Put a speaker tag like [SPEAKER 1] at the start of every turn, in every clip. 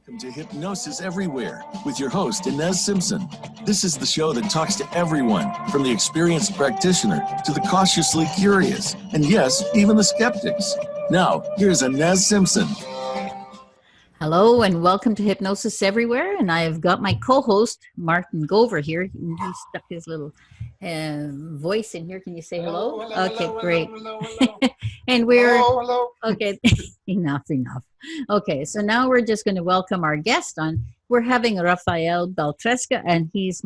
[SPEAKER 1] Welcome to Hypnosis Everywhere with your host, Inez Simpson. This is the show that talks to everyone, from the experienced practitioner to the cautiously curious, and yes, even the skeptics. Now, here's Inez Simpson.
[SPEAKER 2] Hello and welcome to Hypnosis Everywhere, and I've got my co-host Martin Gover here. He stuck his little voice in here. Can you say hello? Okay, great. And we're okay. enough. Okay, so now we're just going to welcome our guest on. We're having Rafael Baltresca, and he's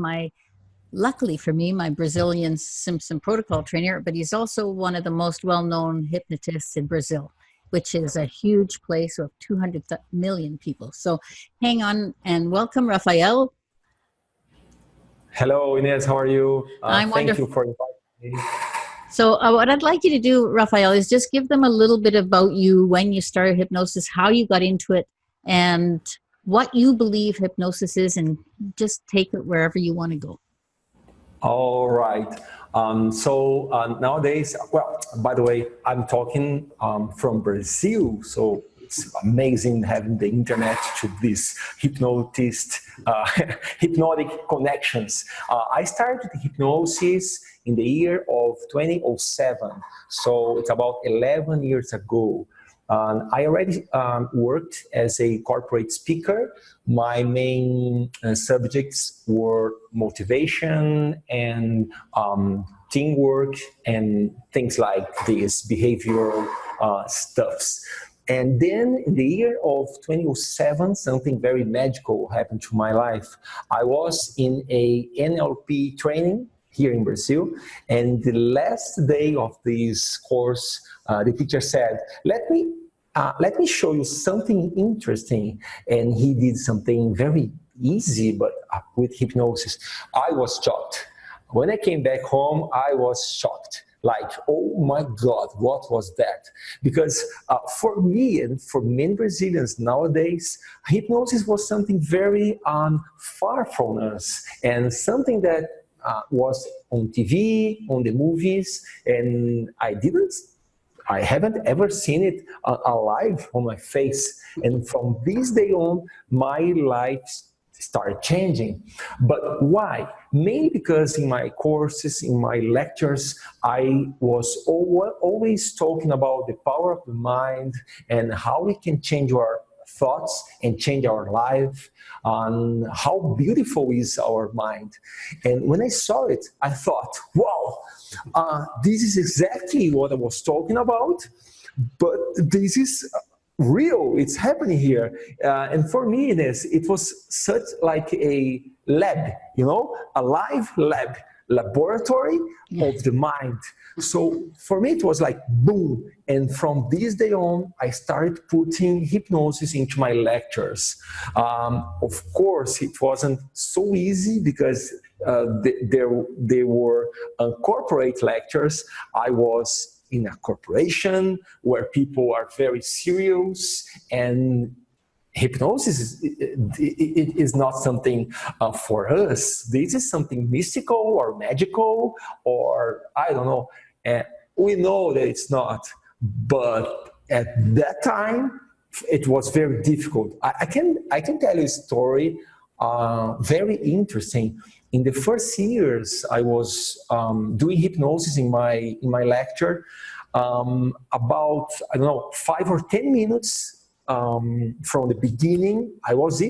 [SPEAKER 2] luckily for me, my Brazilian Simpson protocol trainer, but he's also one of the most well-known hypnotists in Brazil, which is a huge place of 200 million people. So hang on and welcome, Rafael.
[SPEAKER 3] Hello, Inez. How are you?
[SPEAKER 2] I'm wonderful.
[SPEAKER 3] Thank you for inviting me.
[SPEAKER 2] So what I'd like you to do, Rafael, is just give them a little bit about you, when you started hypnosis, how you got into it, and what you believe hypnosis is, and just take it wherever you want to go.
[SPEAKER 3] All right. Nowadays, well, by the way, I'm talking from Brazil, so it's amazing having the internet to these hypnotic connections. I started hypnosis in the year of 2007, so it's about 11 years ago. I already worked as a corporate speaker. My main subjects were motivation and teamwork and things like this, behavioral stuffs. And then in the year of 2007, something very magical happened to my life. I was in a NLP training here in Brazil, and the last day of this course, the teacher said, let me show you something interesting. And he did something very easy, but with hypnosis. I was shocked. When I came back home, I was shocked. Like, oh my God, what was that? Because for me and for many Brazilians nowadays, hypnosis was something very far from us, and something that was on TV, on the movies, and I haven't ever seen it alive on my face. And from this day on, my life started changing. But why? Mainly because in my courses, in my lectures, I was always talking about the power of the mind and how we can change our thoughts and change our life, and how beautiful is our mind. And when I saw it, I thought, wow, this is exactly what I was talking about, but this is real, it's happening here. And for me, it was such like a lab, a live lab, laboratory of the mind. So for me, it was like boom. And from this day on, I started putting hypnosis into my lectures. Of course, it wasn't so easy because they were corporate lectures. I was in a corporation where people are very serious, and hypnosis is not something for us. This is something mystical or magical, or I don't know. We know that it's not, but at that time, it was very difficult. I can tell you a story, very interesting. In the first years, I was doing hypnosis in my lecture. About, I don't know, 5 or 10 minutes from the beginning, I was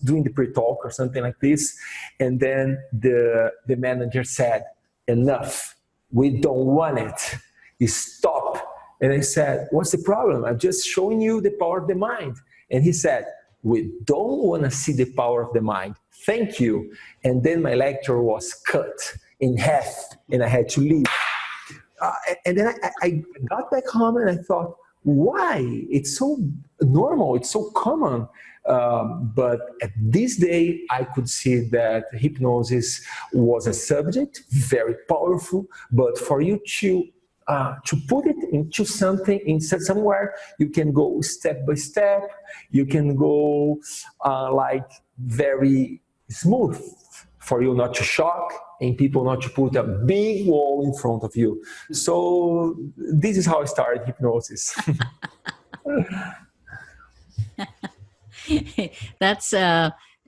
[SPEAKER 3] doing the pre-talk or something like this, and then the manager said, "Enough, we don't want it. Stop." And I said, "What's the problem? I'm just showing you the power of the mind." And he said, "We don't want to see the power of the mind. Thank you." And then my lecture was cut in half, and I had to leave. And then I got back home and I thought, why? It's so normal, it's so common. But at this day, I could see that hypnosis was a subject, very powerful, but for you to put it into something, somewhere, you can go step by step, you can go like very smooth, for you not to shock and people not to put a big wall in front of you. So this is how I started hypnosis.
[SPEAKER 2] That's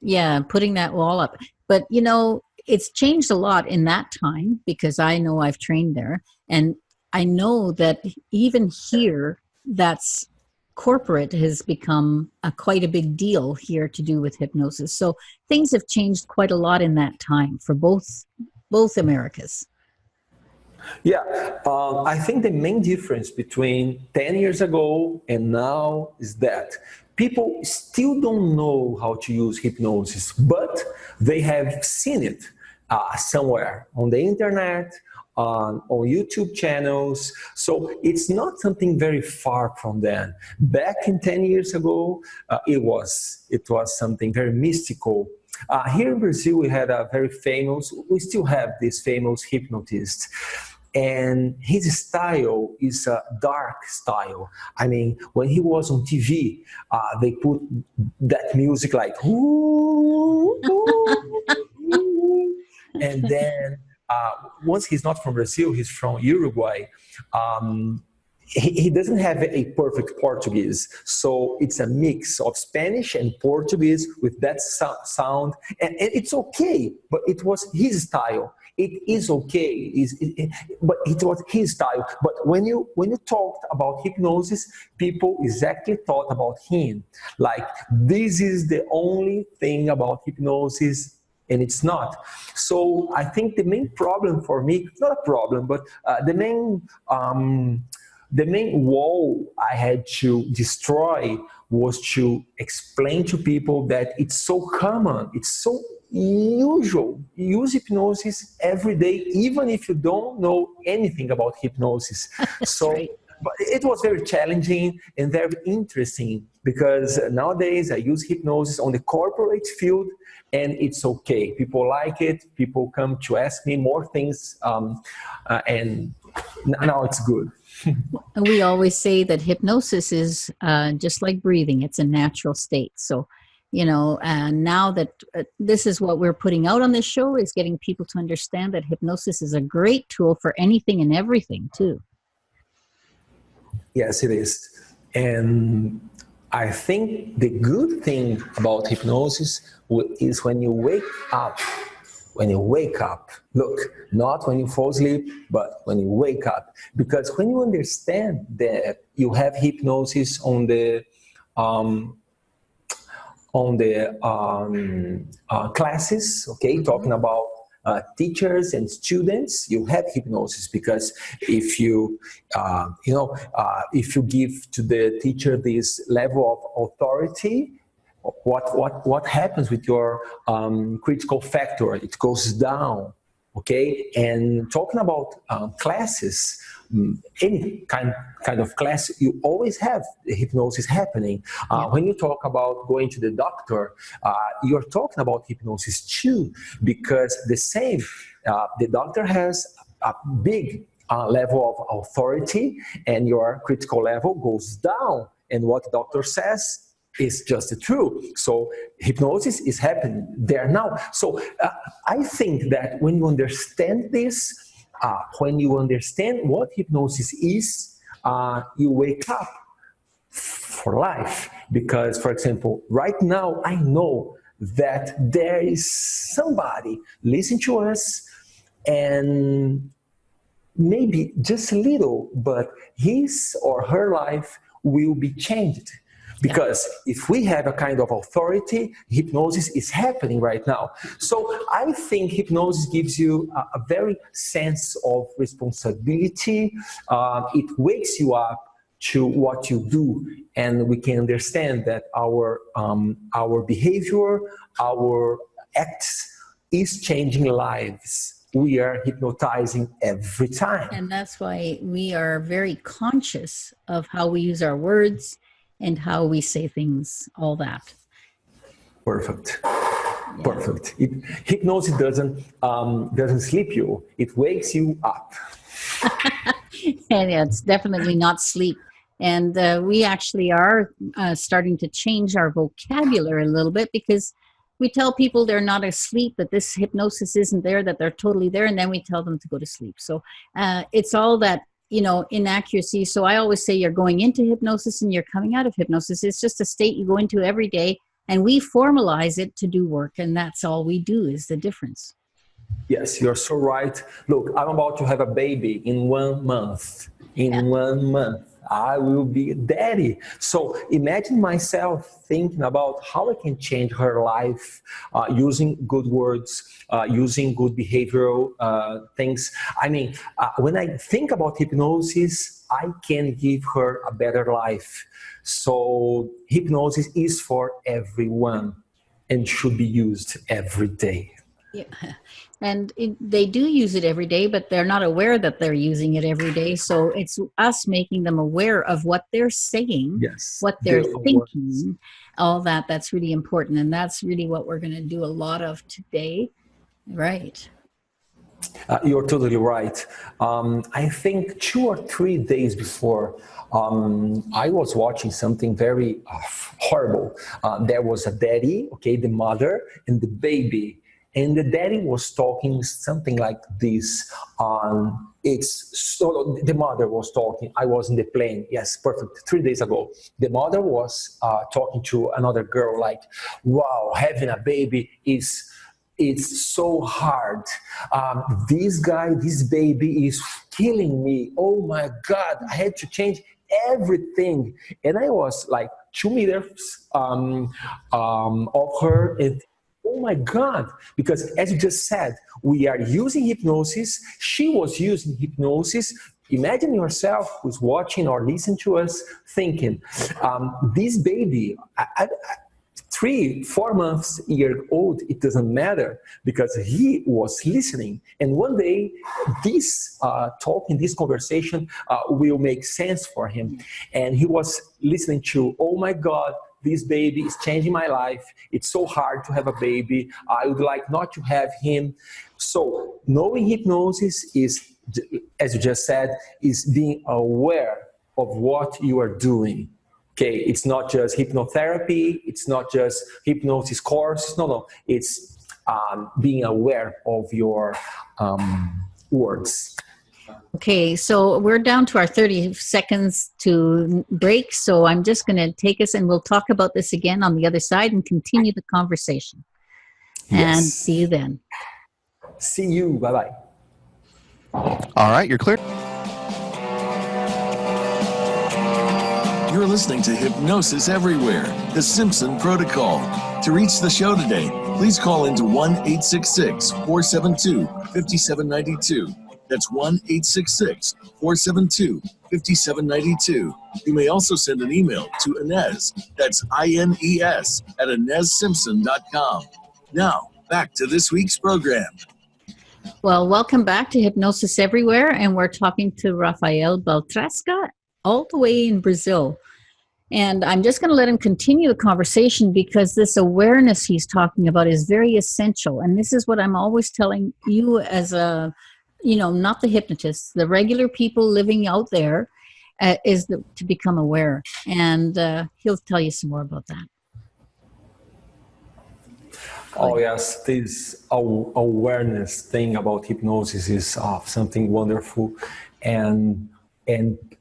[SPEAKER 2] yeah, putting that wall up. But you know, it's changed a lot in that time because I know I've trained there, and I know that even here, that's corporate has become quite a big deal here to do with hypnosis. So things have changed quite a lot in that time for both Americas.
[SPEAKER 3] Yeah, I think the main difference between 10 years ago and now is that people still don't know how to use hypnosis, but they have seen it somewhere on the internet, on YouTube channels. So it's not something very far from them. Back in 10 years ago, it was something very mystical. Here in Brazil, we had we still have this famous hypnotist. And his style is a dark style. I mean, when he was on TV, they put that music like, ooh, ooh, ooh. And then once he's not from Brazil, he's from Uruguay. He doesn't have a perfect Portuguese. So it's a mix of Spanish and Portuguese with that sound. And it's okay, but it was his style. It is okay, but it was his style. But when you talked about hypnosis, people exactly thought about him. Like, this is the only thing about hypnosis, and it's not. So I think the main problem for me, not a problem, but the main wall I had to destroy was to explain to people that it's so common, it's so usual. Use hypnosis every day, even if you don't know anything about hypnosis. So,
[SPEAKER 2] right.
[SPEAKER 3] But it was very challenging and very interesting because nowadays I use hypnosis on the corporate field, and it's okay. People like it. People come to ask me more things, and now it's good.
[SPEAKER 2] We always say that hypnosis is just like breathing. It's a natural state. So, you know, and now that this is what we're putting out on this show, is getting people to understand that hypnosis is a great tool for anything and everything too.
[SPEAKER 3] Yes, it is. And I think the good thing about hypnosis is when you wake up. When you wake up, look, not when you fall asleep, but when you wake up. Because when you understand that you have hypnosis on the classes, okay, talking about teachers and students, you have hypnosis, because if you if you give to the teacher this level of authority, what happens with your critical factor? It goes down, okay? And talking about classes, any kind of class, you always have the hypnosis happening. When you talk about going to the doctor, you're talking about hypnosis too, because the doctor has a big level of authority, and your critical level goes down, and what the doctor says is just the truth. So hypnosis is happening there now. So I think that when you understand this, when you understand what hypnosis is, you wake up for life. Because, for example, right now I know that there is somebody listening to us, and maybe just a little, but his or her life will be changed. Because if we have a kind of authority, hypnosis is happening right now. So I think hypnosis gives you a very sense of responsibility. It wakes you up to what you do, and we can understand that our behavior, our acts is changing lives. We are hypnotizing every time.
[SPEAKER 2] And that's why we are very conscious of how we use our words and how we say things, all that.
[SPEAKER 3] Perfect. Yeah. Perfect. Hypnosis doesn't sleep you. It wakes you up.
[SPEAKER 2] And it's definitely not sleep. And we actually are starting to change our vocabulary a little bit, because we tell people they're not asleep, that this hypnosis isn't there, that they're totally there, and then we tell them to go to sleep. So it's all that, inaccuracy. So I always say you're going into hypnosis and you're coming out of hypnosis. It's just a state you go into every day and we formalize it to do work, and that's all we do is the difference.
[SPEAKER 3] Yes, you're so right. Look, I'm about to have a baby in 1 month. In 1 month, I will be a daddy. So imagine myself thinking about how I can change her life using good words, using good behavioral things. I mean, when I think about hypnosis, I can give her a better life. So hypnosis is for everyone and should be used every day.
[SPEAKER 2] Yeah. And they do use it every day, but they're not aware that they're using it every day. So it's us making them aware of what they're saying,
[SPEAKER 3] Yes,
[SPEAKER 2] what they're
[SPEAKER 3] their
[SPEAKER 2] thinking, all that. That's really important. And that's really what we're going to do a lot of today. Right.
[SPEAKER 3] You're totally right. I think 2 or 3 days before, I was watching something very horrible. There was a daddy, okay, the mother and the baby. And the daddy was talking something like this. The mother was talking. I was in the plane. Yes, perfect. 3 days ago, the mother was talking to another girl. Like, wow, having a baby it's so hard. This baby is killing me. Oh my God! I had to change everything, and I was like 2 meters of her and. Oh my God, because as you just said, we are using hypnosis. She was using hypnosis. Imagine yourself who's watching or listening to us thinking, this baby, 3-4 months year old, it doesn't matter because he was listening. And one day, this talk in this conversation will make sense for him. And he was listening to, oh my God, this baby is changing my life. It's so hard to have a baby. I would like not to have him. So knowing hypnosis is, as you just said, is being aware of what you are doing. Okay, it's not just hypnotherapy. It's not just hypnosis course. No. It's being aware of your words.
[SPEAKER 2] Okay, so we're down to our 30 seconds to break. So I'm just going to take us and we'll talk about this again on the other side and continue the conversation. And
[SPEAKER 3] Yes.
[SPEAKER 2] see you then.
[SPEAKER 3] See you. Bye-bye.
[SPEAKER 4] All right, you're clear.
[SPEAKER 1] You're listening to Hypnosis Everywhere, the Simpson Protocol. To reach the show today, please call into 1-866-472-5792. That's 1-866-472-5792. You may also send an email to Inez, that's INES, at InezSimpson.com. Now, back to this week's program.
[SPEAKER 2] Well, welcome back to Hypnosis Everywhere. And we're talking to Rafael Baltresca all the way in Brazil. And I'm just going to let him continue the conversation because this awareness he's talking about is very essential. And this is what I'm always telling you as not the hypnotists, the regular people living out there, to become aware. And he'll tell you some more about that.
[SPEAKER 3] Oh yes, this awareness thing about hypnosis is something wonderful, and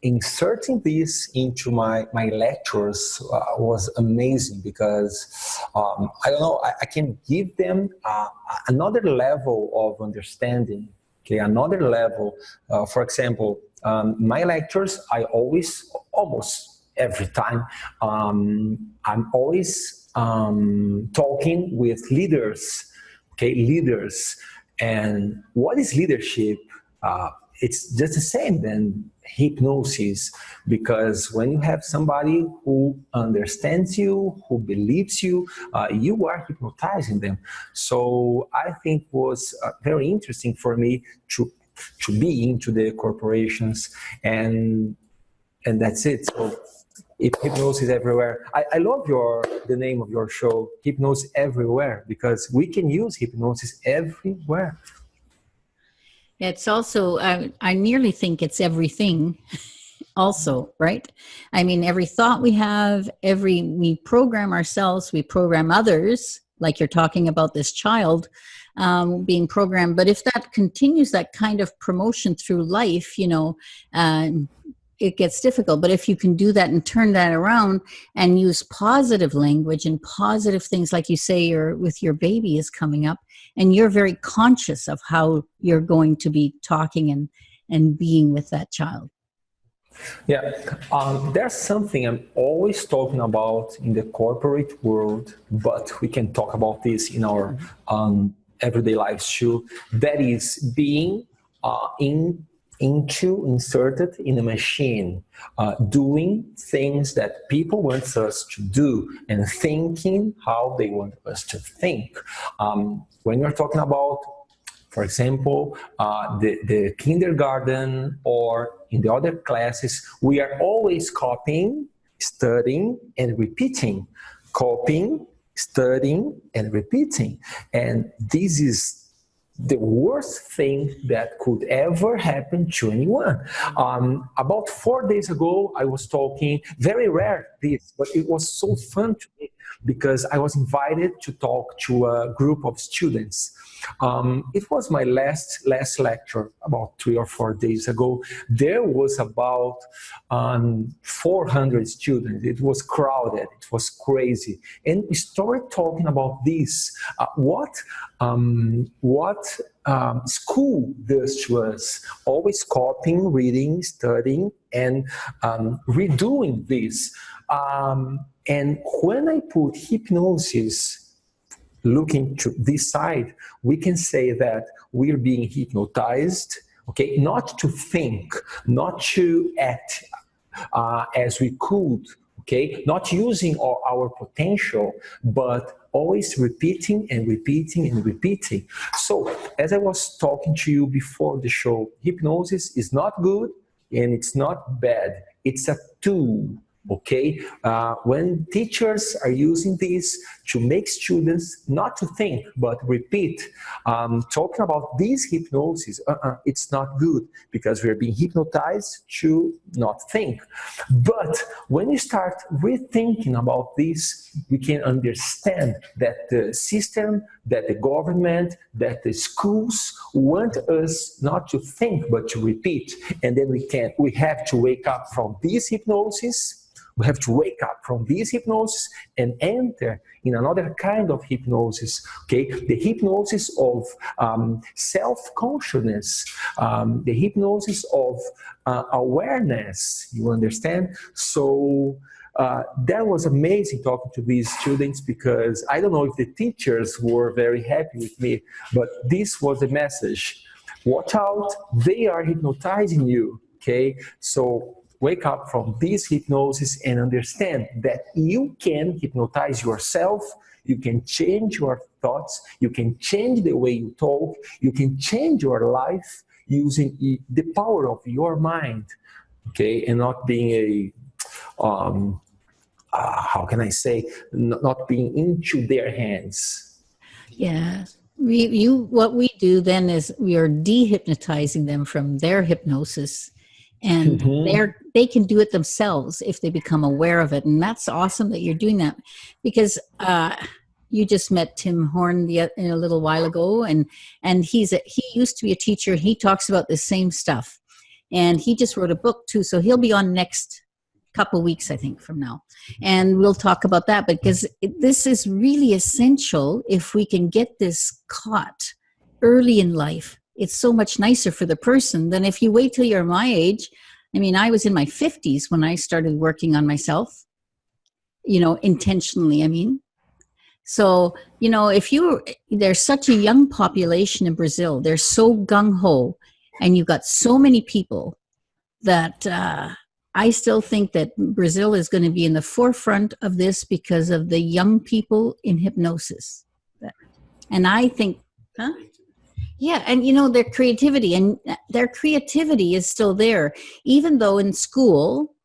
[SPEAKER 3] inserting this into my lectures was amazing because I don't know, I can give them another level of understanding. Okay, another level. For example, my lectures, almost every time, I'm always talking with leaders. Okay, leaders. And what is leadership? It's just the same than hypnosis, because when you have somebody who understands you, who believes you, you are hypnotizing them. So I think it was very interesting for me to be into the corporations, and that's it. So hypnosis everywhere. I love the name of your show, Hypnosis Everywhere, because we can use hypnosis everywhere.
[SPEAKER 2] It's also, I nearly think it's everything also, right? I mean, every thought we have, we program ourselves, we program others, like you're talking about this child being programmed. But if that continues, that kind of promotion through life, it gets difficult. But if you can do that and turn that around and use positive language and positive things, like you say, with your baby is coming up, and you're very conscious of how you're going to be talking and being with that child.
[SPEAKER 3] Yeah, there's something I'm always talking about in the corporate world, but we can talk about this in our everyday lives too. That is being inserted in a machine, doing things that people want us to do and thinking how they want us to think. When you're talking about, for example, the kindergarten or in the other classes, we are always copying, studying, and repeating. Copying, studying, and repeating. And this is the worst thing that could ever happen to anyone. About 4 days ago, I was talking, very rare this, but it was so fun to me because I was invited to talk to a group of students. It was my last lecture about 3 or 4 days ago. There was about 400 students. It was crowded. It was crazy. And we started talking about this. What school does to us, always copying, reading, studying, and redoing this. And when I put hypnosis, looking to this side, we can say that we're being hypnotized, okay, not to think, not to act as we could, okay, not using our potential, but always repeating and repeating and repeating. So, as I was talking to you before the show, hypnosis is not good and it's not bad. It's a tool. Okay, when teachers are using this to make students not to think but repeat, talking about this hypnosis, it's not good because we're being hypnotized to not think. But when you start rethinking about this, we can understand that the system, that the government, that the schools want us not to think but to repeat, and then we have to wake up from this hypnosis. We have to wake up from this hypnosis and enter in another kind of hypnosis, okay? The hypnosis of self-consciousness, the hypnosis of awareness, you understand? So that was amazing talking to these students because I don't know if the teachers were very happy with me, but this was the message. Watch out, they are hypnotizing you, okay? So wake up from this hypnosis and understand that you can hypnotize yourself, you can change your thoughts, you can change the way you talk, you can change your life using the power of your mind, okay, and not being a, how can I say, not being into their hands.
[SPEAKER 2] Yeah. What we do then is we are dehypnotizing them from their hypnosis. And they can do it themselves if they become aware of it. And that's awesome that you're doing that because you just met Tim Horn a little while ago. And he used to be a teacher. He talks about the same stuff. And he just wrote a book too. So he'll be on next couple weeks, I think, from now. And we'll talk about that because this is really essential if we can get this caught early in life. It's so much nicer for the person than if you wait till you're my age. I mean, I was in my 50s when I started working on myself, intentionally, I mean. So, there's such a young population in Brazil. They're so gung-ho, and you've got so many people that I still think that Brazil is going to be in the forefront of this because of the young people in hypnosis. And I think, yeah, and their creativity is still there, even though in school,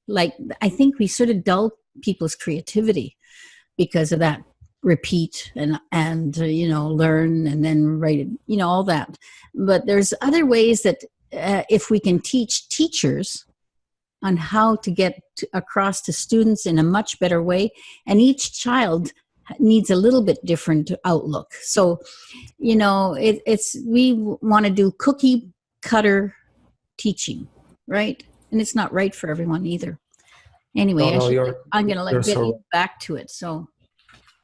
[SPEAKER 2] like I think we sort of dull people's creativity because of that repeat and learn and then write it, all that. But there's other ways that if we can teach teachers on how to get across to students in a much better way, and each child needs a little bit different outlook. So, we want to do cookie cutter teaching, right? and it's not right for everyone either. Anyway,
[SPEAKER 3] No,
[SPEAKER 2] I'm going to
[SPEAKER 3] you're
[SPEAKER 2] get
[SPEAKER 3] so
[SPEAKER 2] you back to it. So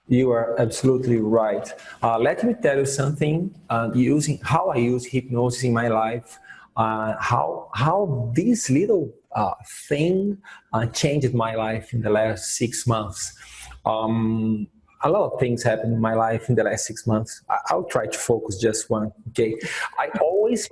[SPEAKER 3] You are absolutely right. Let me tell you something. Using how I use hypnosis in my life, how this little thing changed my life in the last 6 months. A lot of things happened in my life in the last 6 months. I'll try to focus just one. Okay, I always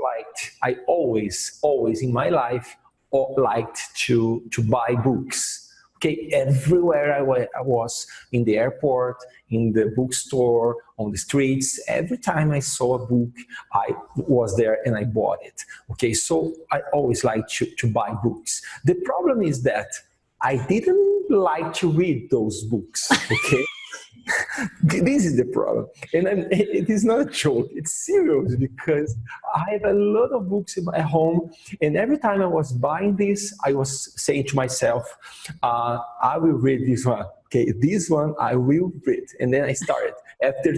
[SPEAKER 3] in my life liked to buy books. Okay, everywhere I was, in the airport, in the bookstore, on the streets, every time I saw a book, I was there and I bought it. Okay, so I always like to buy books. The problem is that I didn't like to read those books. Okay. This is the problem, and it is not a joke, it's serious, because I have a lot of books in my home, and every time I was buying this, I was saying to myself, I will read this one. Okay, this one I will read. And then I started. After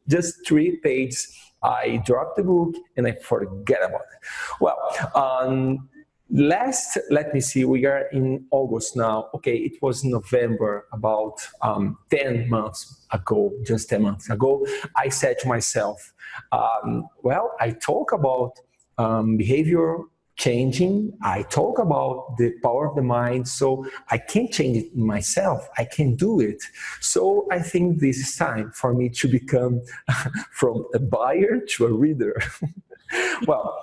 [SPEAKER 3] just three pages, I dropped the book and I forget about it. Well, let me see, we are in August now. Okay, it was November, about 10 months ago, just 10 months ago. I said to myself, I talk about behavior changing, I talk about the power of the mind, so I can change it myself, I can do it. So I think this is time for me to become from a buyer to a reader. Well,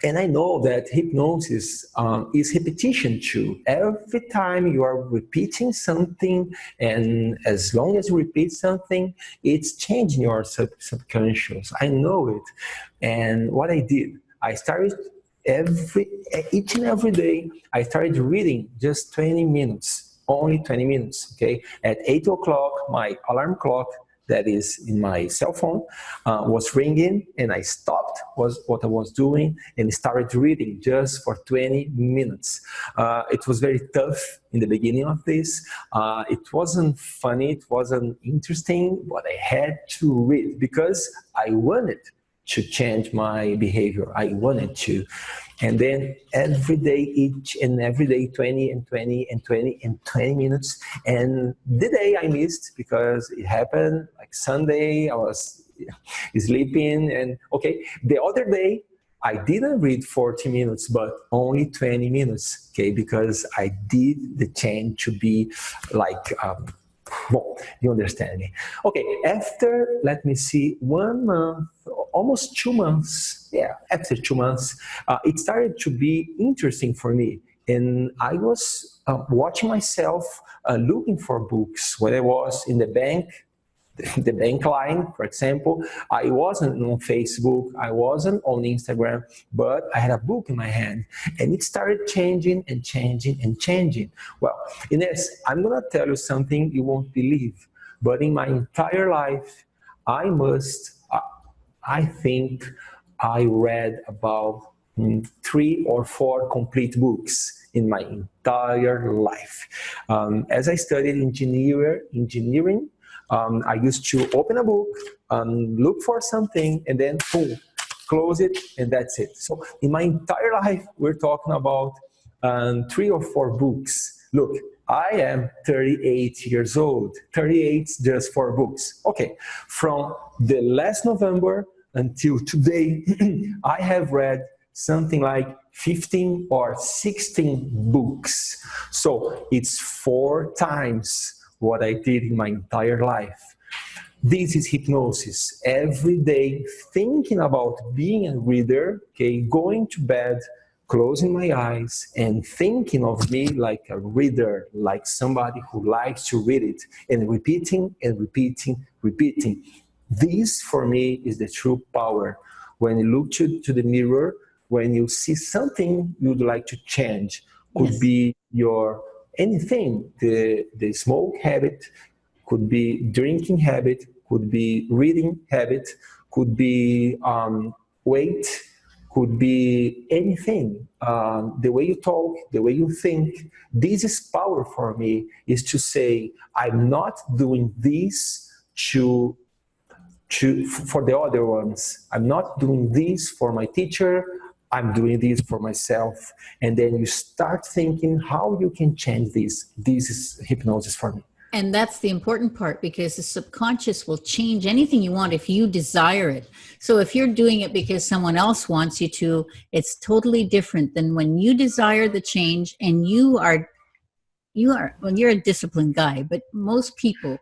[SPEAKER 3] and I know that hypnosis is repetition too. Every time you are repeating something, and as long as you repeat something, it's changing your subconscious. I know it. And what I did, I started each and every day, I started reading just 20 minutes, only 20 minutes, okay? At 8 o'clock, my alarm clock, that is in my cell phone, was ringing, and I stopped what I was doing and started reading just for 20 minutes. It was very tough in the beginning of this. It wasn't funny, it wasn't interesting, but I had to read because I wanted to change my behavior. I wanted to. And then every day, each and every day, 20 and 20 and 20 and 20 minutes. And the day I missed, because it happened like Sunday, I was sleeping, and okay. The other day, I didn't read 40 minutes, but only 20 minutes, okay? Because I did the change to be like, well, you understand me. Okay, after, let me see, 1 month, almost 2 months, yeah, after 2 months, it started to be interesting for me. And I was watching myself looking for books. When I was in the bank line, for example, I wasn't on Facebook, I wasn't on Instagram, but I had a book in my hand, and it started changing and changing and changing. Well, Ines, I'm gonna tell you something you won't believe, but in my entire life, I think I read about 3 or 4 complete books in my entire life. As I studied engineering, I used to open a book, look for something, and then boom, close it, and that's it. So in my entire life, we're talking about 3 or 4 books. Look, I am 38 years old. 38 just 4 books. Okay, from the last November until today, I have read something like 15 or 16 books. So it's 4 times what I did in my entire life. This is hypnosis. Every day thinking about being a reader, okay, going to bed, closing my eyes and thinking of me like a reader, like somebody who likes to read it, and repeating and repeating, repeating. This for me is the true power. When you look to the mirror, when you see something you'd like to change, could be your anything, the smoke habit, could be drinking habit, could be reading habit, could be weight, could be anything. The way you talk, the way you think. This is power for me, is to say, I'm not doing this for the other ones. I'm not doing this for my teacher. I'm doing this for myself. And then you start thinking how you can change this. This is hypnosis for me.
[SPEAKER 2] And that's the important part, because the subconscious will change anything you want if you desire it. So if you're doing it because someone else wants you to, it's totally different than when you desire the change. And well, you're a disciplined guy, but most people,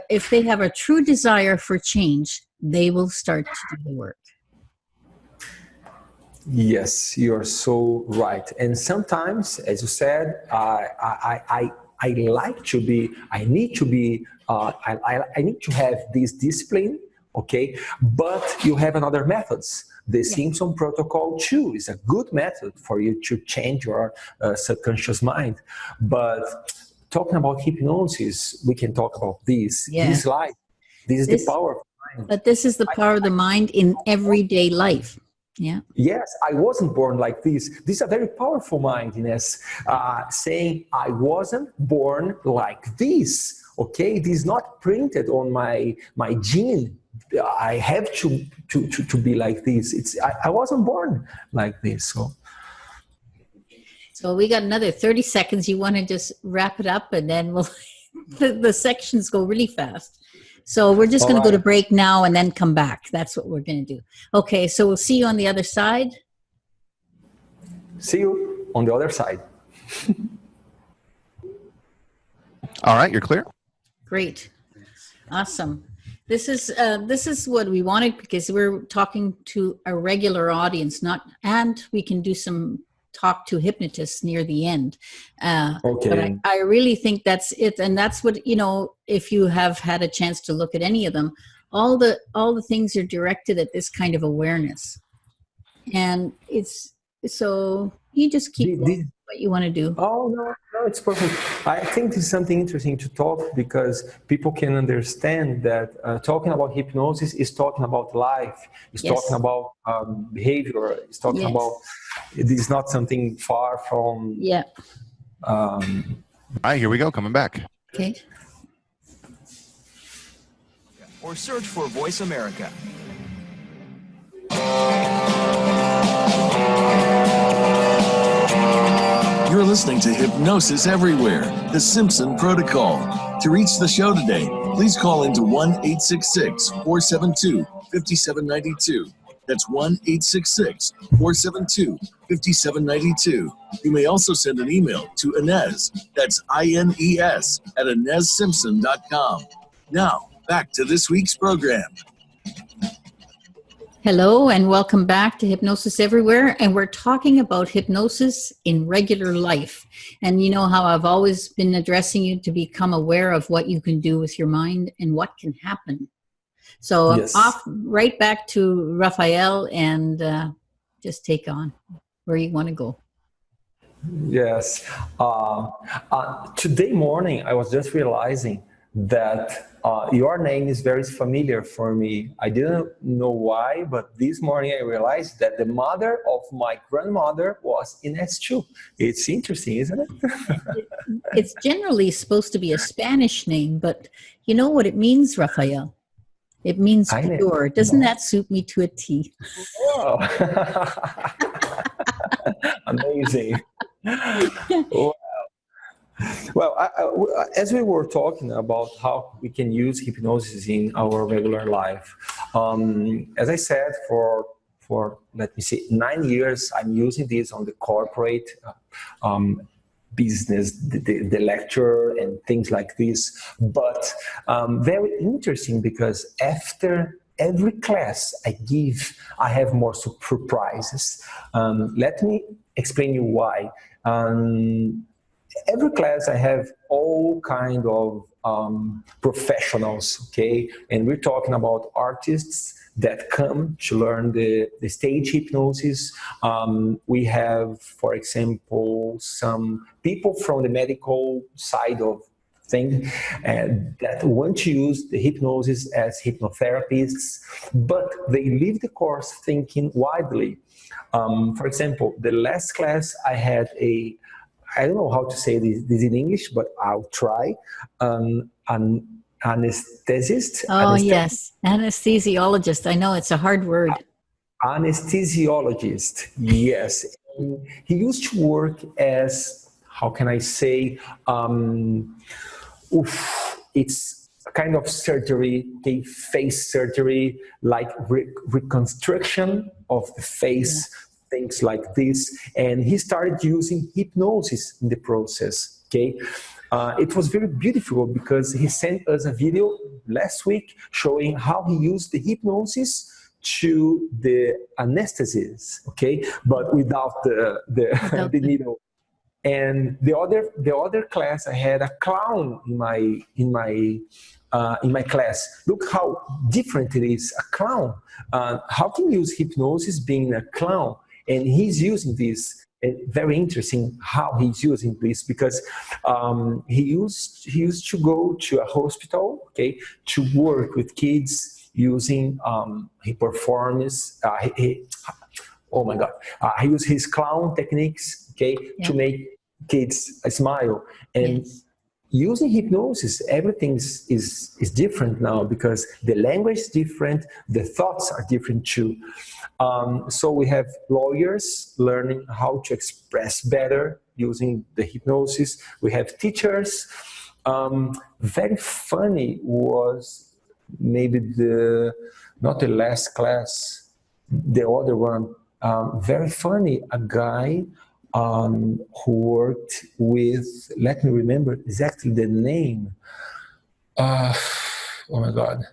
[SPEAKER 2] if they have a true desire for change, they will start to do the work.
[SPEAKER 3] Yes, you're so right. And sometimes, as you said, I like to be, I need to be, I need to have this discipline, okay? But you have another methods. The Simpson protocol too is a good method for you to change your subconscious mind. But talking about hypnosis, we can talk about this.
[SPEAKER 2] Yeah.
[SPEAKER 3] This life, this is the power of mind.
[SPEAKER 2] But this is the power of the mind in everyday life. Yeah.
[SPEAKER 3] Yes, I wasn't born like this. This is a very powerful mindiness, saying I wasn't born like this. Okay, this is not printed on my gene. I have to be like this. I wasn't born like this.
[SPEAKER 2] So we got another 30 seconds. You want to just wrap it up, and then we'll the sections go really fast. So we're just going to go to break now and then come back. That's what we're going to do. Okay, so we'll see you on the other side.
[SPEAKER 3] See you on the other side.
[SPEAKER 4] All right, you're clear.
[SPEAKER 2] Great. Awesome. This is what we wanted, because we're talking to a regular audience, and we can do some talk to hypnotists near the end.
[SPEAKER 3] Okay.
[SPEAKER 2] But I really think that's it. And that's what, if you have had a chance to look at any of them, all the things are directed at this kind of awareness. And so you just keep doing what you want to do.
[SPEAKER 3] Oh, no, it's perfect. I think this is something interesting to talk, because people can understand that talking about hypnosis is talking about life, it's talking about behavior, it's talking about, it is not something far from...
[SPEAKER 2] Yeah.
[SPEAKER 4] All right, here we go, coming back.
[SPEAKER 2] Okay.
[SPEAKER 1] Or search for Voice America. You're listening to Hypnosis Everywhere, the Simpson Protocol. To reach the show today, please call into 1-866-472-5792. That's 1-866-472-5792. You may also send an email to Inez, that's INES, at InezSimpson.com. Now, back to this week's program.
[SPEAKER 2] Hello and welcome back to Hypnosis Everywhere, and we're talking about hypnosis in regular life. And you know how I've always been addressing you to become aware of what you can do with your mind and what can happen. So I'm off right back to Rafael, and just take on where you want to go.
[SPEAKER 3] Yes. Today morning, I was just realizing that your name is very familiar for me. I didn't know why, but this morning I realized that the mother of my grandmother was Inez too. It's interesting, isn't it?
[SPEAKER 2] It's generally supposed to be a Spanish name, but you know what it means, Rafael? It means pure. Doesn't that suit me to a T?
[SPEAKER 3] Oh. Amazing. Wow. Well, as we were talking about how we can use hypnosis in our regular life, as I said, for let me see, 9 years, I'm using this on the corporate business, the lecture and things like this. But very interesting, because after every class I give, I have more surprises. Let me explain you why. Every class I have all kind of professionals, okay? And we're talking about artists that come to learn the stage hypnosis. We have, for example, some people from the medical side of things that want to use the hypnosis as hypnotherapists, but they leave the course thinking widely. For example, the last class I had I don't know how to say this in English, but I'll try. An anesthetist.
[SPEAKER 2] Oh, yes. Anesthesiologist. I know it's a hard word.
[SPEAKER 3] Anesthesiologist, yes. And he used to work as, how can I say, it's a kind of surgery, okay, face surgery, like reconstruction of the face, things like this. And he started using hypnosis in the process, okay? It was very beautiful because he sent us a video last week showing how he used the hypnosis to the anesthesis, okay, but without the needle. And the other class, I had a clown in my class. Look how different it is. A clown. How can you use hypnosis being a clown? And he's using this. And very interesting how he's using this, because he used to go to a hospital, okay, to work with kids using he performs oh my god, he used his clown techniques, okay, to make kids smile. And using hypnosis, everything is different now, because the language is different, the thoughts are different too. So we have lawyers learning how to express better using the hypnosis. We have teachers. Very funny was maybe not the last class, the other one. Very funny, a guy who worked with, let me remember exactly the name. Oh my God.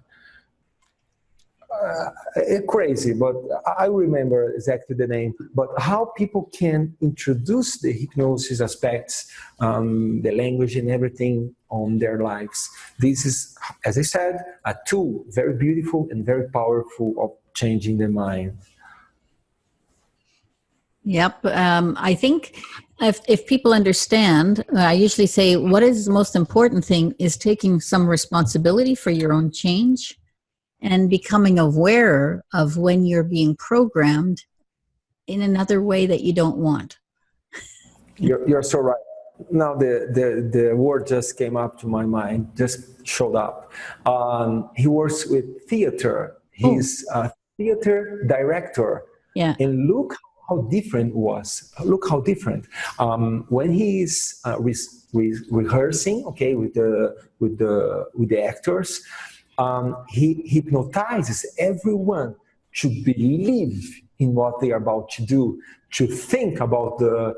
[SPEAKER 3] Crazy, but I remember exactly the name. But how people can introduce the hypnosis aspects, the language and everything on their lives. This is, as I said, a tool, very beautiful and very powerful of changing the mind.
[SPEAKER 2] Yep. I think if people understand, I usually say what is the most important thing is taking some responsibility for your own change and becoming aware of when you're being programmed in another way that you don't want.
[SPEAKER 3] You're so right. Now the word just came up to my mind, just showed up. He works with theater. He's a theater director.
[SPEAKER 2] Yeah.
[SPEAKER 3] And look how different it was. Look how different. When he's rehearsing, okay, with the actors, he hypnotizes everyone to believe in what they are about to do, to think about the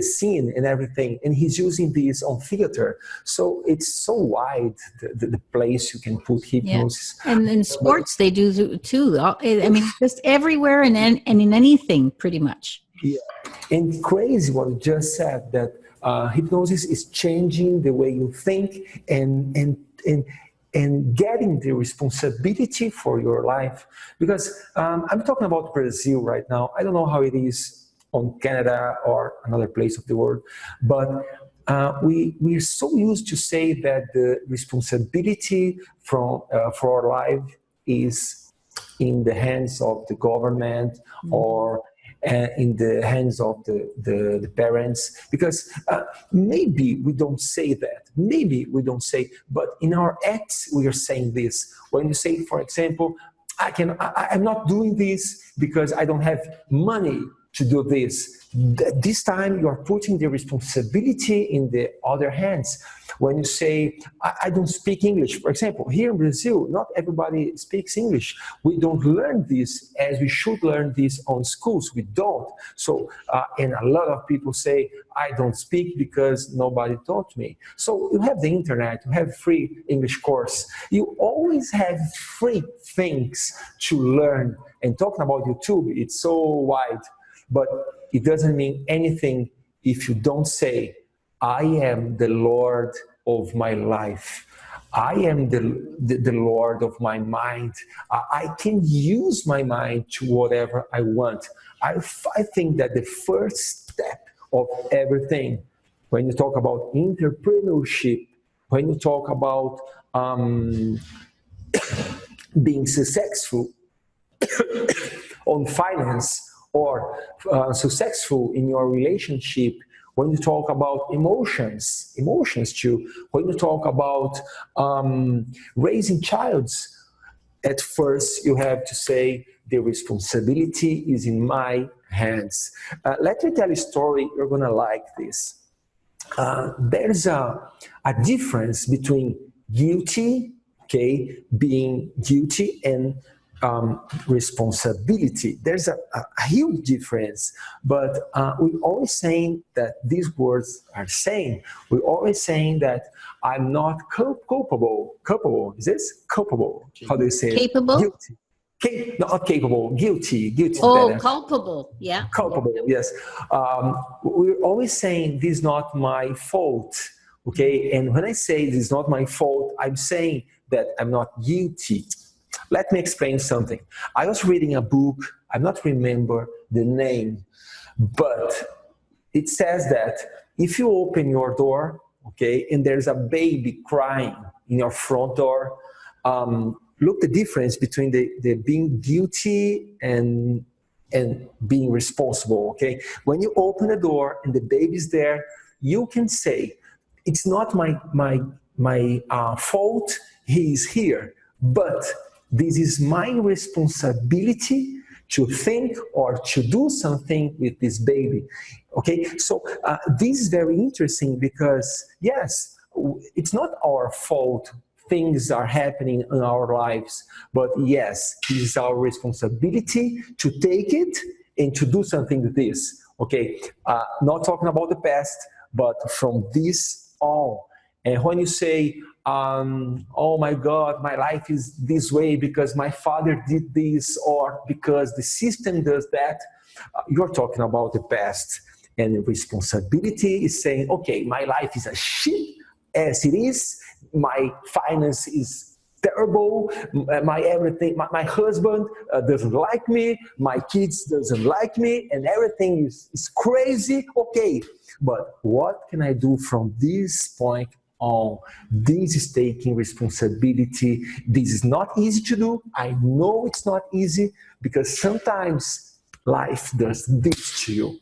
[SPEAKER 3] scene and everything. And he's using this on theater. So it's so wide, the place you can put hypnosis.
[SPEAKER 2] Yeah. And in sports, they do too. I mean, just everywhere and in anything, pretty much.
[SPEAKER 3] Yeah. And crazy what you just said, that hypnosis is changing the way you think and getting the responsibility for your life. Because I'm talking about Brazil right now. I don't know how it is on Canada or another place of the world, but we're so used to say that the responsibility for our life is in the hands of the government or in the hands of the parents, because maybe we don't say that, but in our acts we are saying this. When you say, for example, I'm not doing this because I don't have money to do this. This time you are putting the responsibility in the other hands. When you say, I don't speak English, for example, here in Brazil, not everybody speaks English. We don't learn this as we should learn this on schools. We don't. So, and a lot of people say, I don't speak because nobody taught me. So you have the internet, you have free English course. You always have free things to learn. And talking about YouTube, it's so wide. But it doesn't mean anything if you don't say, I am the Lord of my life. I am the Lord of my mind. I can use my mind to whatever I want. I think that the first step of everything, when you talk about entrepreneurship, when you talk about being successful on finance, or successful in your relationship, when you talk about emotions too, when you talk about raising childs, at first you have to say the responsibility is in my hands. Let me tell you a story. You're gonna like this. There's a difference between guilty, okay, being guilty, and responsibility. There's a huge difference, but we're always saying that these words are same. We're always saying that I'm not culpable. Culpable, is this? Culpable. How do you say it?
[SPEAKER 2] Capable?
[SPEAKER 3] Guilty. Not capable, guilty. Guilty.
[SPEAKER 2] Oh,
[SPEAKER 3] better.
[SPEAKER 2] culpable. Yeah.
[SPEAKER 3] Culpable, yes. We're always saying this is not my fault, okay? And when I say this is not my fault, I'm saying that I'm not guilty. Let me explain something. I was reading a book, I not remember the name, but it says that if you open your door, okay, and there's a baby crying in your front door, look the difference between the being guilty and being responsible, okay? When you open the door and the baby's there, you can say, it's not my fault he's here, but this is my responsibility to think or to do something with this baby, okay? So this is very interesting because, yes, it's not our fault things are happening in our lives, but yes, it is our responsibility to take it and to do something with this, okay? Not talking about the past, but from this on. And when you say, oh my God, my life is this way because my father did this or because the system does that, you're talking about the past. And responsibility is saying, okay, my life is a shit as it is, my finance is terrible, my everything, my husband doesn't like me, my kids doesn't like me, and everything is crazy. Okay, but what can I do from this point on? This is taking responsibility. This is not easy to do. I know it's not easy because sometimes life does this to you.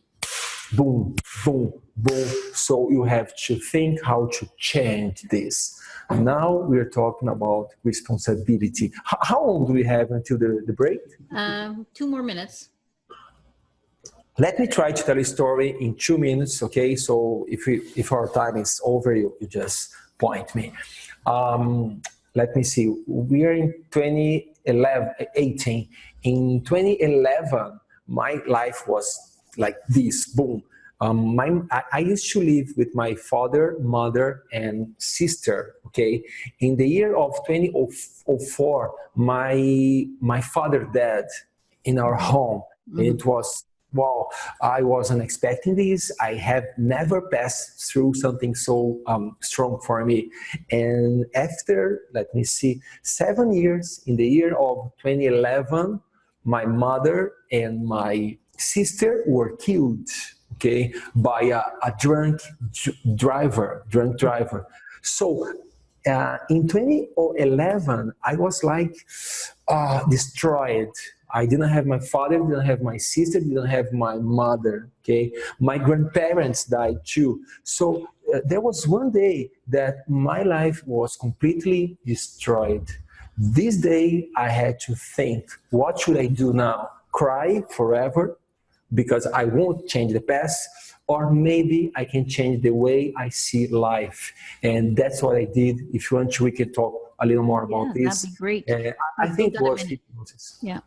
[SPEAKER 3] Boom, boom, boom. So you have to think how to change this. Now we're talking about responsibility. How long do we have until the break?
[SPEAKER 2] 2 more minutes.
[SPEAKER 3] Let me try to tell a story in 2 minutes, okay? So if our time is over, you just point me. Let me see. We are in 2018. In 2011, my life was like this, boom. I used to live with my father, mother, and sister, okay? In the year of 2004, my father died in our home. Mm-hmm. It was, wow, I wasn't expecting this. I have never passed through something so strong for me. And after, let me see, 7 years, in the year of 2011, my mother and my sister were killed, okay, by a drunk driver. So in 2011, I was like destroyed. I didn't have my father, didn't have my sister, didn't have my mother, okay? My grandparents died too. So there was one day that my life was completely destroyed. This day I had to think, what should I do now? Cry forever? Because I won't change the past, or maybe I can change the way I see life. And that's what I did. If you want to, we can talk a little more about this.
[SPEAKER 2] That'd be great.
[SPEAKER 3] I think it was hypnosis.
[SPEAKER 2] Yeah.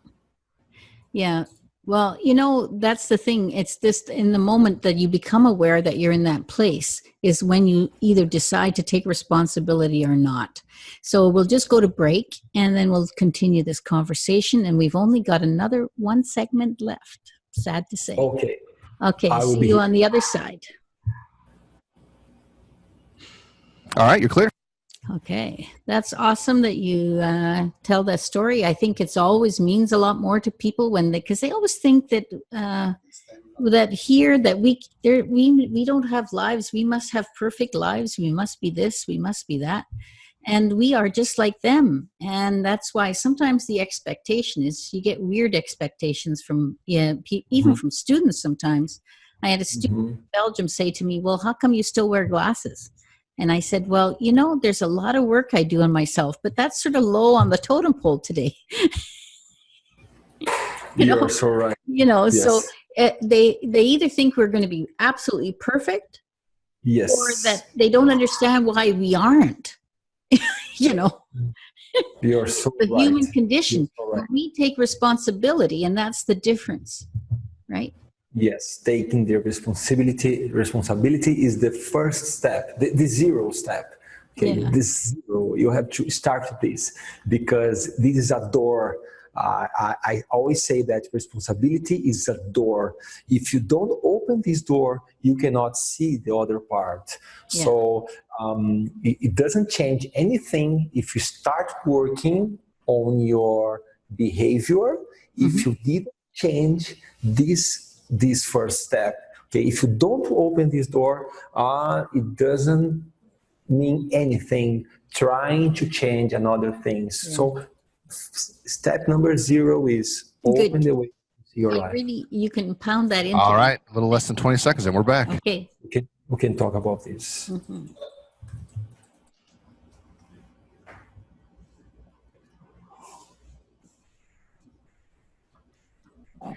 [SPEAKER 2] Yeah. Well, you know, that's the thing. It's just in the moment that you become aware that you're in that place is when you either decide to take responsibility or not. So we'll just go to break and then we'll continue this conversation. And we've only got another 1 segment left. Sad to say.
[SPEAKER 3] Okay.
[SPEAKER 2] Okay. See you on the other side.
[SPEAKER 4] All right. You're clear.
[SPEAKER 2] Okay. That's awesome that you tell that story. I think it's always means a lot more to people because they always think that we don't have lives. We must have perfect lives. We must be this. We must be that. And we are just like them. And that's why sometimes the expectation is you get weird expectations from even from students sometimes. I had a student in Belgium say to me, well, how come you still wear glasses? And I said, well, you know, there's a lot of work I do on myself, but that's sort of low on the totem pole today.
[SPEAKER 3] You're so right. Yes.
[SPEAKER 2] So they either think we're going to be absolutely perfect,
[SPEAKER 3] Yes.
[SPEAKER 2] or that they don't understand why we aren't.
[SPEAKER 3] You're so
[SPEAKER 2] The
[SPEAKER 3] right.
[SPEAKER 2] human condition.
[SPEAKER 3] So right.
[SPEAKER 2] But we take responsibility, and that's the difference, right?
[SPEAKER 3] Yes, taking the responsibility is the first step, the zero step. Okay,
[SPEAKER 2] Yeah.
[SPEAKER 3] this zero, you have to start with this, because this is a door. I always say that responsibility is a door. If you don't open this door, you cannot see the other part.
[SPEAKER 2] Yeah.
[SPEAKER 3] So it doesn't change anything if you start working on your behavior, if you didn't change this first step. Okay, if you don't open this door, it doesn't mean anything trying to change another things.
[SPEAKER 2] Yeah.
[SPEAKER 3] So step number 0 is open the way to see your life.
[SPEAKER 2] Really, you can pound that into.
[SPEAKER 4] All right, a little less than 20 seconds and we're back.
[SPEAKER 2] Okay.
[SPEAKER 3] We can talk about this.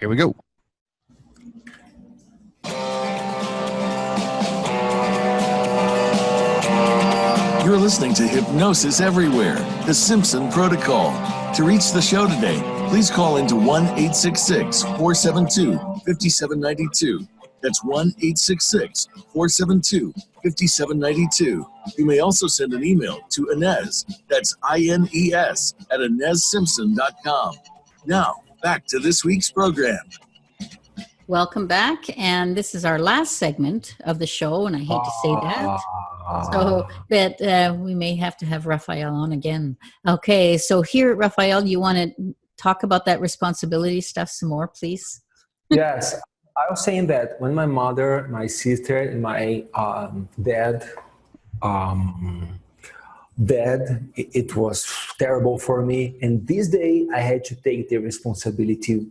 [SPEAKER 4] Here we go.
[SPEAKER 1] You're listening to Hypnosis Everywhere, the Simpson Protocol. To reach the show today, please call into 1-866-472-5792. That's 1-866-472-5792. You may also send an email to Inez, that's INES, at InezSimpson.com. Now, back to this week's program.
[SPEAKER 2] Welcome back. And this is our last segment of the show, and I hate to say that. So that we may have to have Rafael on again. Okay, so here, Rafael, you want to talk about that responsibility stuff some more, please?
[SPEAKER 3] Yes, I was saying that when my mother, my sister, and my dad, it was terrible for me. And this day I had to take the responsibility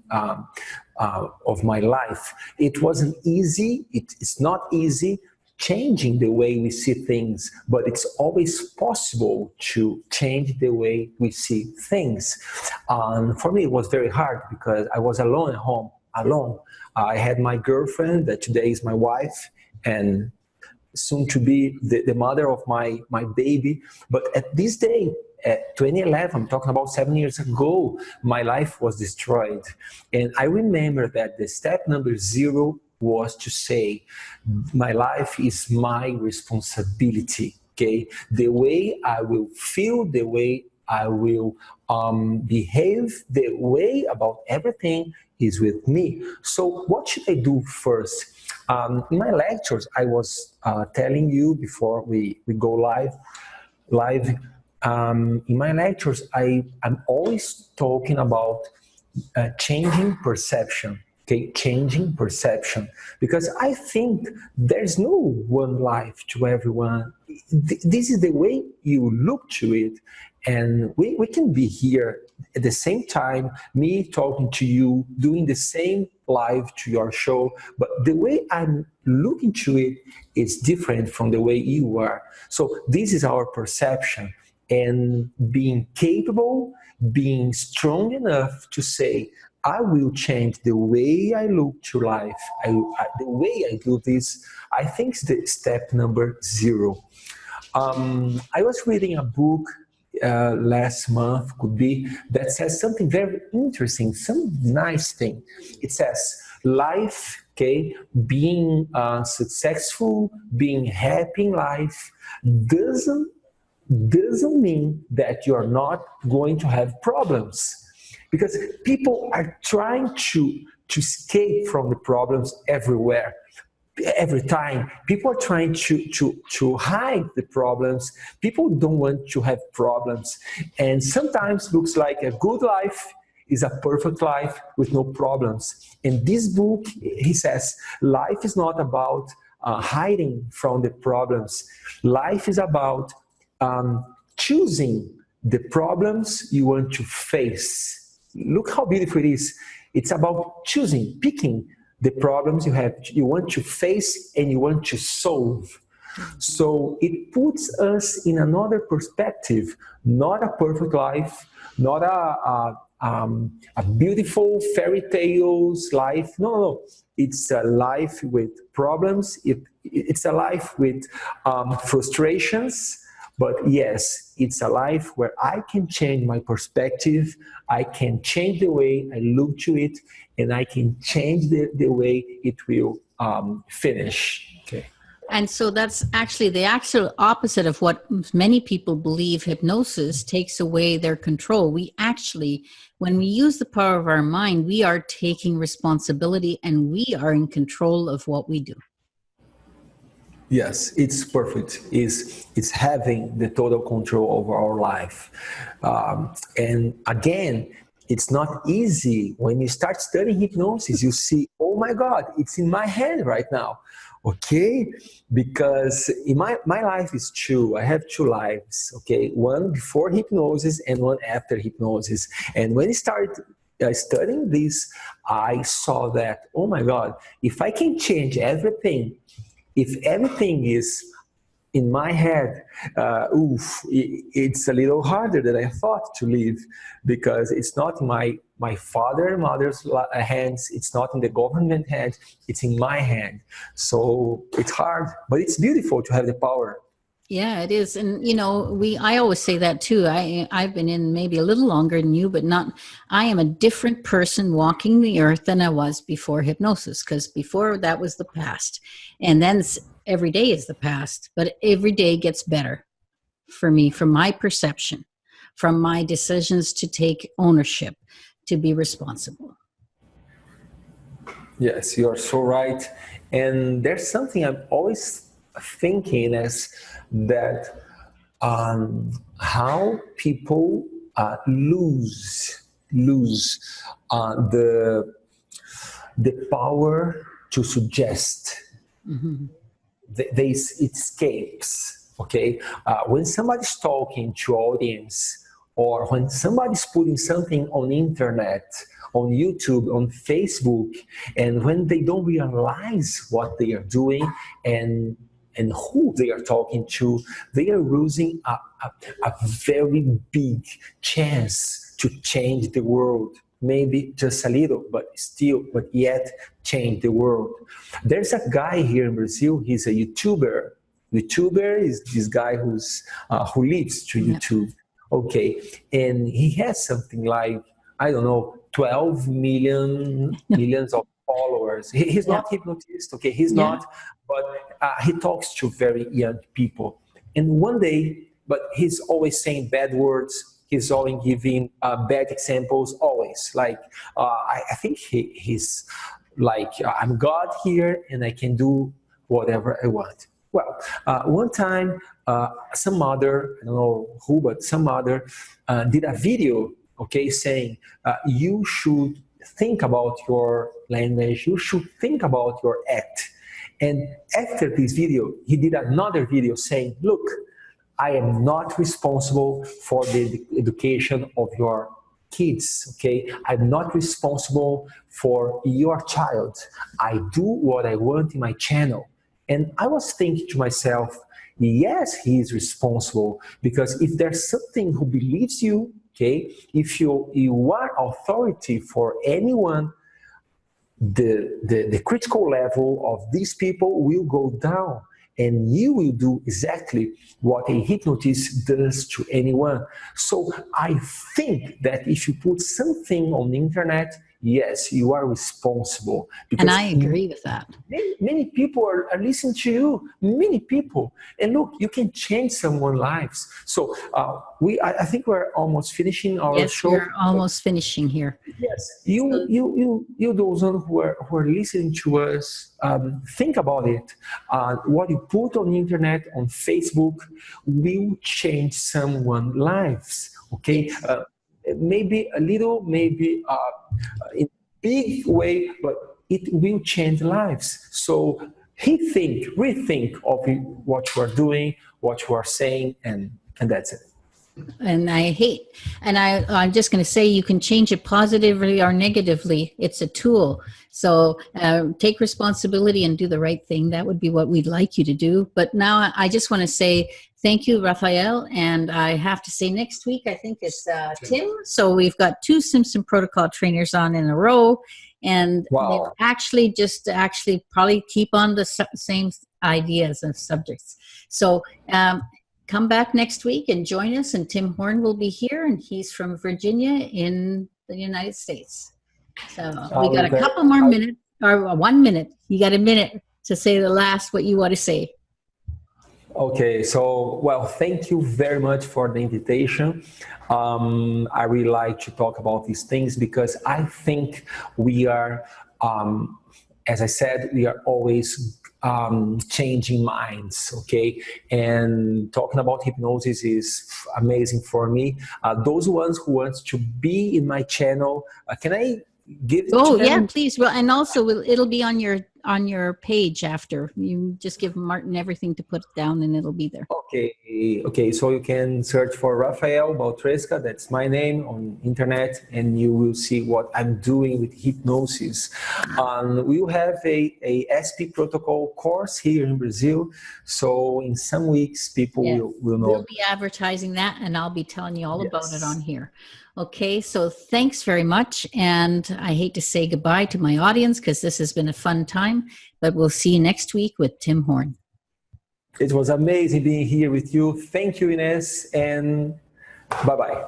[SPEAKER 3] of my life. It wasn't easy. It's not easy changing the way we see things, but it's always possible to change the way we see things. For me, it was very hard because I was alone at home, alone. I had my girlfriend that today is my wife, and soon to be the mother of my baby. But at this day, at 2011, I'm talking about 7 years ago, my life was destroyed. And I remember that the step number 0 was to say, my life is my responsibility, okay? The way I will feel, the way I will behave, the way about everything is with me. So what should I do first? In my lectures, I was telling you before we go live, in my lectures, I'm always talking about changing perception. Okay, changing perception, because I think there's no one life to everyone. This is the way you look to it, and we can be here at the same time, me talking to you, doing the same live to your show, but the way I'm looking to it is different from the way you are. So this is our perception, and being capable, being strong enough to say, I will change the way I look to life, the way I do this, I think is the step number 0. I was reading a book last month, could be, that says something very interesting, some nice thing. It says, life, okay, being successful, being happy in life doesn't mean that you're not going to have problems. Because people are trying to escape from the problems everywhere, every time. People are trying to hide the problems. People don't want to have problems. And sometimes looks like a good life is a perfect life with no problems. In this book, he says, life is not about hiding from the problems. Life is about choosing the problems you want to face. Look how beautiful it is. It's about choosing, picking the problems you want to face and you want to solve. So it puts us in another perspective, not a perfect life, not a beautiful fairy tales life. No, no, no. It's a life with problems. It's a life with frustrations. But yes, it's a life where I can change my perspective. I can change the way I look to it, and I can change the way it will finish. Okay.
[SPEAKER 2] And so that's actually the actual opposite of what many people believe hypnosis takes away their control. We actually, when we use the power of our mind, we are taking responsibility and we are in control of what we do.
[SPEAKER 3] Yes, it's perfect. It's having the total control over our life. And again, it's not easy. When you start studying hypnosis, you see, oh my God, it's in my hand right now. Okay, because in my life is two. I have two lives. Okay, one before hypnosis and one after hypnosis. And when I started studying this, I saw that, oh my God, if I can change everything, if everything is in my head, it's a little harder than I thought to live, because it's not in my father and mother's hands, it's not in the government hands, it's in my hand. So it's hard, but it's beautiful to have the power.
[SPEAKER 2] Yeah, it is. And, you know, I always say that too. I've been in maybe a little longer than you, but I am a different person walking the earth than I was before hypnosis, because before that was the past. And then every day is the past, but every day gets better for me, from my perception, from my decisions to take ownership, to be responsible.
[SPEAKER 3] Yes, you are so right. And there's something I'm always thinking is that how people lose the power to suggest.
[SPEAKER 2] Mm-hmm.
[SPEAKER 3] It escapes. Okay, when somebody's talking to audience, or when somebody's putting something on internet, on YouTube, on Facebook, and when they don't realize what they are doing and who they are talking to, they are losing a very big chance to change the world. Maybe just a little, but yet change the world. There's a guy here in Brazil, he's a YouTuber. YouTuber is this guy who lives to YouTube. Okay, and he has something like, I don't know, 12 millions of followers. He's not hypnotist, okay, he's not, but he talks to very young people. And one day, but he's always saying bad words, he's always giving bad examples, always. Like, I think he's like, I'm God here and I can do whatever I want. Well, one time, some mother, I don't know who, but some mother did a video, okay, saying you should think about your language, you should think about your act. And after this video, he did another video saying, look, I am not responsible for the education of your kids, okay? I'm not responsible for your child. I do what I want in my channel. And I was thinking to myself, yes, he is responsible, because if there's something who believes you, okay, if you are authority for anyone, the critical level of these people will go down, and you will do exactly what a hypnotist does to anyone. So I think that if you put something on the internet, yes, you are responsible.
[SPEAKER 2] And I agree with that.
[SPEAKER 3] Many people are listening to you, many people. And look, you can change someone's lives. So I think we're almost finishing our show.
[SPEAKER 2] Yes, we're almost finishing here.
[SPEAKER 3] Yes, you those who are listening to us, think about it. What you put on the internet, on Facebook, will change someone's lives, okay? Maybe a little, maybe in a big way, but it will change lives. So rethink of what you are doing, what you are saying, and that's it.
[SPEAKER 2] And I'm just going to say you can change it positively or negatively. It's a tool. So take responsibility and do the right thing. That would be what we'd like you to do. But now I just want to say thank you, Rafael. And I have to say next week, I think it's Tim. So we've got 2 Simpson protocol trainers on in a row. And
[SPEAKER 3] Wow.
[SPEAKER 2] they actually probably keep on the same ideas and subjects. So come back next week and join us. And Tim Horn will be here, and he's from Virginia in the United States. So we got a couple more minutes, or 1 minute. You got a minute to say the last what you want to say.
[SPEAKER 3] Okay, so, well, thank you very much for the invitation. I really like to talk about these things because I think we are, as I said, we are always changing minds, okay? And talking about hypnosis is amazing for me. Those ones who want to be in my channel, can I give it to them?
[SPEAKER 2] Yeah, please. Well, and also it'll be on your page after. You just give Martin everything to put down and it'll be there.
[SPEAKER 3] Okay, so you can search for Rafael Baltresca, that's my name, on internet, and you will see what I'm doing with hypnosis. We will have a SP protocol course here in Brazil, so in some weeks people will know.
[SPEAKER 2] We'll be advertising that, and I'll be telling you all about it on here. Okay, so thanks very much, and I hate to say goodbye to my audience because this has been a fun time, but we'll see you next week with Tim Horn.
[SPEAKER 3] It was amazing being here with you. Thank you, Ines, and bye-bye.